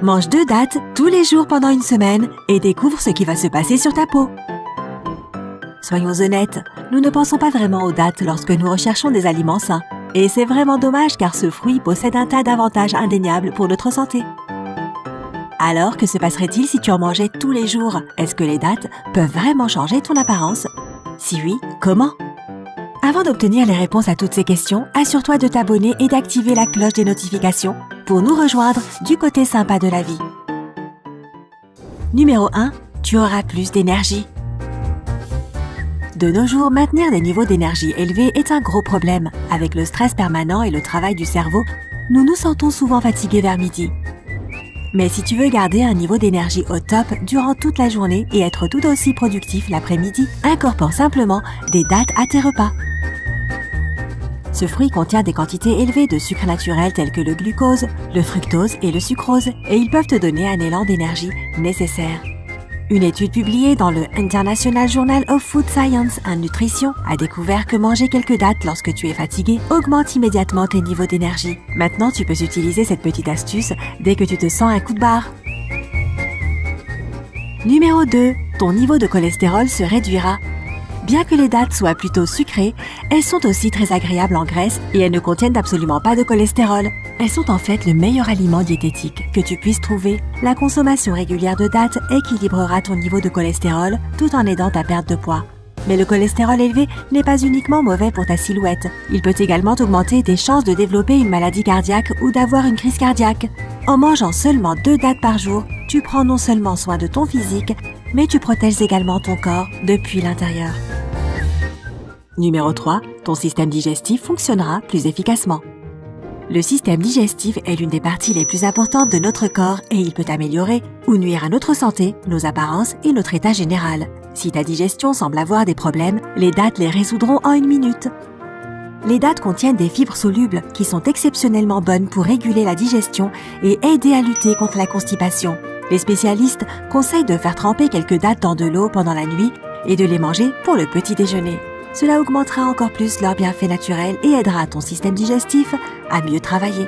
Mange 2 dattes tous les jours pendant une semaine et découvre ce qui va se passer sur ta peau. Soyons honnêtes, nous ne pensons pas vraiment aux dattes lorsque nous recherchons des aliments sains. Et c'est vraiment dommage car ce fruit possède un tas d'avantages indéniables pour notre santé. Alors, que se passerait-il si tu en mangeais tous les jours? Est-ce que les dattes peuvent vraiment changer ton apparence? Si oui, comment? Avant d'obtenir les réponses à toutes ces questions, assure-toi de t'abonner et d'activer la cloche des notifications pour nous rejoindre du côté sympa de la vie. Numéro 1. Tu auras plus d'énergie. De nos jours, maintenir des niveaux d'énergie élevés est un gros problème. Avec le stress permanent et le travail du cerveau, nous nous sentons souvent fatigués vers midi. Mais si tu veux garder un niveau d'énergie au top durant toute la journée et être tout aussi productif l'après-midi, incorpore simplement des dattes à tes repas. Ce fruit contient des quantités élevées de sucres naturels tels que le glucose, le fructose et le sucrose, et ils peuvent te donner un élan d'énergie nécessaire. Une étude publiée dans le International Journal of Food Science and Nutrition a découvert que manger quelques dattes lorsque tu es fatigué augmente immédiatement tes niveaux d'énergie. Maintenant, tu peux utiliser cette petite astuce dès que tu te sens un coup de barre. Numéro 2. Ton niveau de cholestérol se réduira. Bien que les dattes soient plutôt sucrées, elles sont aussi très agréables en graisse et elles ne contiennent absolument pas de cholestérol. Elles sont en fait le meilleur aliment diététique que tu puisses trouver. La consommation régulière de dattes équilibrera ton niveau de cholestérol tout en aidant ta perte de poids. Mais le cholestérol élevé n'est pas uniquement mauvais pour ta silhouette. Il peut également augmenter tes chances de développer une maladie cardiaque ou d'avoir une crise cardiaque. En mangeant seulement 2 dattes par jour, tu prends non seulement soin de ton physique, mais tu protèges également ton corps depuis l'intérieur. Numéro 3. Ton système digestif fonctionnera plus efficacement. Le système digestif est l'une des parties les plus importantes de notre corps et il peut améliorer ou nuire à notre santé, nos apparences et notre état général. Si ta digestion semble avoir des problèmes, les dattes les résoudront en 1 minute. Les dattes contiennent des fibres solubles qui sont exceptionnellement bonnes pour réguler la digestion et aider à lutter contre la constipation. Les spécialistes conseillent de faire tremper quelques dattes dans de l'eau pendant la nuit et de les manger pour le petit déjeuner. Cela augmentera encore plus leurs bienfaits naturels et aidera ton système digestif à mieux travailler.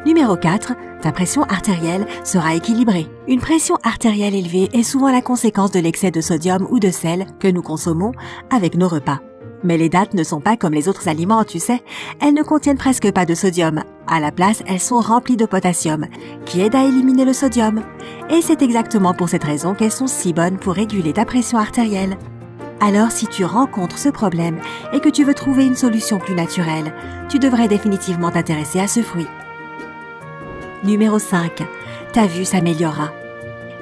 Numéro 4. Ta pression artérielle sera équilibrée. Une pression artérielle élevée est souvent la conséquence de l'excès de sodium ou de sel que nous consommons avec nos repas. Mais les dattes ne sont pas comme les autres aliments, tu sais. Elles ne contiennent presque pas de sodium. À la place, elles sont remplies de potassium, qui aide à éliminer le sodium. Et c'est exactement pour cette raison qu'elles sont si bonnes pour réguler ta pression artérielle. Alors, si tu rencontres ce problème et que tu veux trouver une solution plus naturelle, tu devrais définitivement t'intéresser à ce fruit. Numéro 5. Ta vue s'améliorera.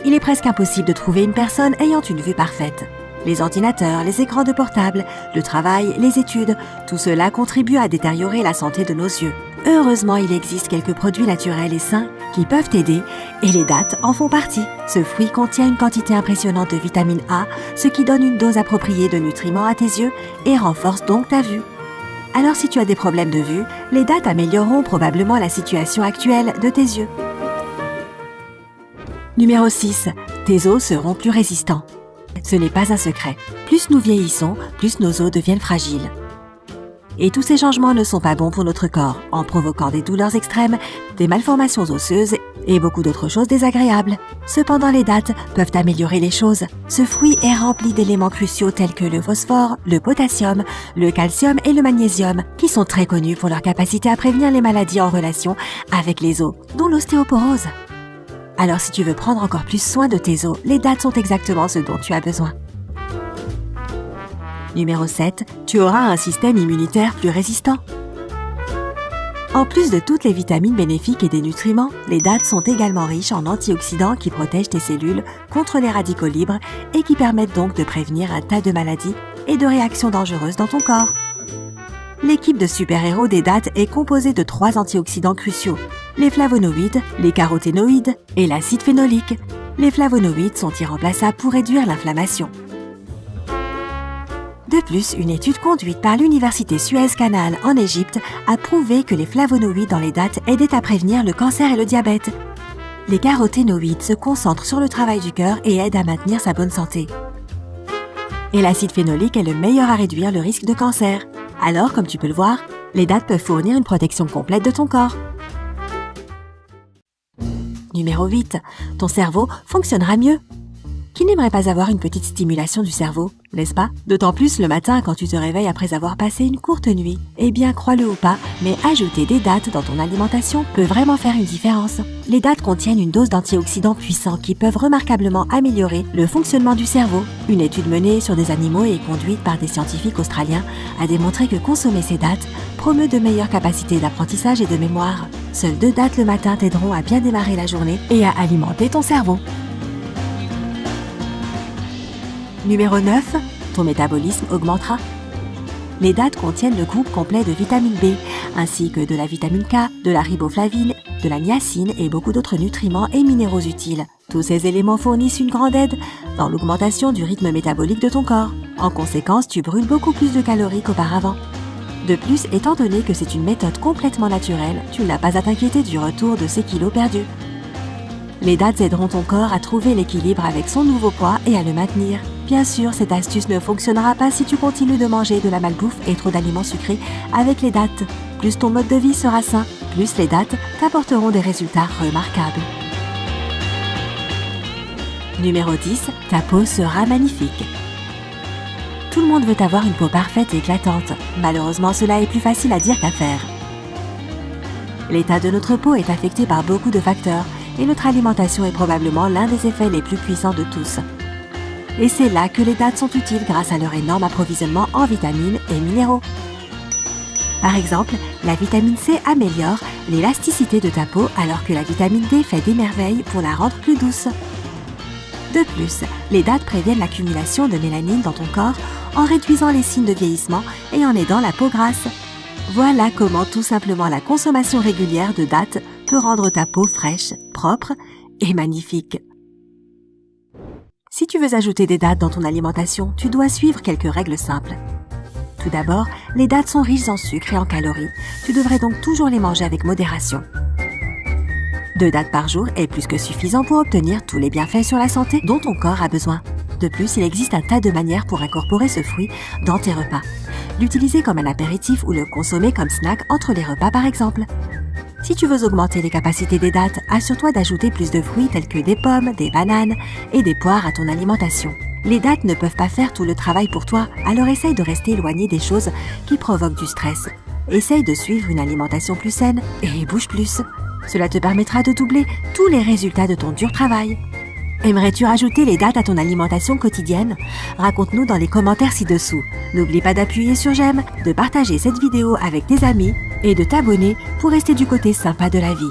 Il est presque impossible de trouver une personne ayant une vue parfaite. Les ordinateurs, les écrans de portable, le travail, les études, tout cela contribue à détériorer la santé de nos yeux. Heureusement, il existe quelques produits naturels et sains qui peuvent t'aider et les dattes en font partie. Ce fruit contient une quantité impressionnante de vitamine A, ce qui donne une dose appropriée de nutriments à tes yeux et renforce donc ta vue. Alors si tu as des problèmes de vue, les dattes amélioreront probablement la situation actuelle de tes yeux. Numéro 6. Tes os seront plus résistants. Ce n'est pas un secret. Plus nous vieillissons, plus nos os deviennent fragiles. Et tous ces changements ne sont pas bons pour notre corps, en provoquant des douleurs extrêmes, des malformations osseuses et beaucoup d'autres choses désagréables. Cependant, les dattes peuvent améliorer les choses. Ce fruit est rempli d'éléments cruciaux tels que le phosphore, le potassium, le calcium et le magnésium, qui sont très connus pour leur capacité à prévenir les maladies en relation avec les os, dont l'ostéoporose. Alors si tu veux prendre encore plus soin de tes os, les dattes sont exactement ce dont tu as besoin. Numéro 7. Tu auras un système immunitaire plus résistant. En plus de toutes les vitamines bénéfiques et des nutriments, les dattes sont également riches en antioxydants qui protègent tes cellules contre les radicaux libres et qui permettent donc de prévenir un tas de maladies et de réactions dangereuses dans ton corps. L'équipe de super-héros des dattes est composée de 3 antioxydants cruciaux, les flavonoïdes, les caroténoïdes et l'acide phénolique. Les flavonoïdes sont irremplaçables pour réduire l'inflammation. De plus, une étude conduite par l'université Suez-Canal en Égypte a prouvé que les flavonoïdes dans les dattes aidaient à prévenir le cancer et le diabète. Les caroténoïdes se concentrent sur le travail du cœur et aident à maintenir sa bonne santé. Et l'acide phénolique est le meilleur à réduire le risque de cancer. Alors, comme tu peux le voir, les dattes peuvent fournir une protection complète de ton corps. Numéro 8. Ton cerveau fonctionnera mieux. Qui n'aimerait pas avoir une petite stimulation du cerveau, n'est-ce pas? D'autant plus le matin quand tu te réveilles après avoir passé une courte nuit. Eh bien, crois-le ou pas, mais ajouter des dattes dans ton alimentation peut vraiment faire une différence. Les dattes contiennent une dose d'antioxydants puissants qui peuvent remarquablement améliorer le fonctionnement du cerveau. Une étude menée sur des animaux et conduite par des scientifiques australiens a démontré que consommer ces dattes promeut de meilleures capacités d'apprentissage et de mémoire. Seules 2 dattes le matin t'aideront à bien démarrer la journée et à alimenter ton cerveau. Numéro 9. Ton métabolisme augmentera. Les dattes contiennent le groupe complet de vitamine B, ainsi que de la vitamine K, de la riboflavine, de la niacine et beaucoup d'autres nutriments et minéraux utiles. Tous ces éléments fournissent une grande aide dans l'augmentation du rythme métabolique de ton corps. En conséquence, tu brûles beaucoup plus de calories qu'auparavant. De plus, étant donné que c'est une méthode complètement naturelle, tu n'as pas à t'inquiéter du retour de ces kilos perdus. Les dattes aideront ton corps à trouver l'équilibre avec son nouveau poids et à le maintenir. Bien sûr, cette astuce ne fonctionnera pas si tu continues de manger de la malbouffe et trop d'aliments sucrés avec les dattes. Plus ton mode de vie sera sain, plus les dattes t'apporteront des résultats remarquables. Numéro 10. Ta peau sera magnifique. Tout le monde veut avoir une peau parfaite et éclatante. Malheureusement, cela est plus facile à dire qu'à faire. L'état de notre peau est affecté par beaucoup de facteurs et notre alimentation est probablement l'un des effets les plus puissants de tous. Et c'est là que les dattes sont utiles grâce à leur énorme approvisionnement en vitamines et minéraux. Par exemple, la vitamine C améliore l'élasticité de ta peau alors que la vitamine D fait des merveilles pour la rendre plus douce. De plus, les dattes préviennent l'accumulation de mélanine dans ton corps en réduisant les signes de vieillissement et en aidant la peau grasse. Voilà comment tout simplement la consommation régulière de dattes peut rendre ta peau fraîche, propre et magnifique. Si tu veux ajouter des dattes dans ton alimentation, tu dois suivre quelques règles simples. Tout d'abord, les dattes sont riches en sucre et en calories. Tu devrais donc toujours les manger avec modération. 2 dattes par jour est plus que suffisant pour obtenir tous les bienfaits sur la santé dont ton corps a besoin. De plus, il existe un tas de manières pour incorporer ce fruit dans tes repas. L'utiliser comme un apéritif ou le consommer comme snack entre les repas par exemple. Si tu veux augmenter les capacités des dattes, assure-toi d'ajouter plus de fruits tels que des pommes, des bananes et des poires à ton alimentation. Les dattes ne peuvent pas faire tout le travail pour toi, alors essaye de rester éloigné des choses qui provoquent du stress. Essaye de suivre une alimentation plus saine et bouge plus. Cela te permettra de doubler tous les résultats de ton dur travail. Aimerais-tu rajouter les dattes à ton alimentation quotidienne? Raconte-nous dans les commentaires ci-dessous. N'oublie pas d'appuyer sur j'aime, de partager cette vidéo avec tes amis et de t'abonner pour rester du côté sympa de la vie.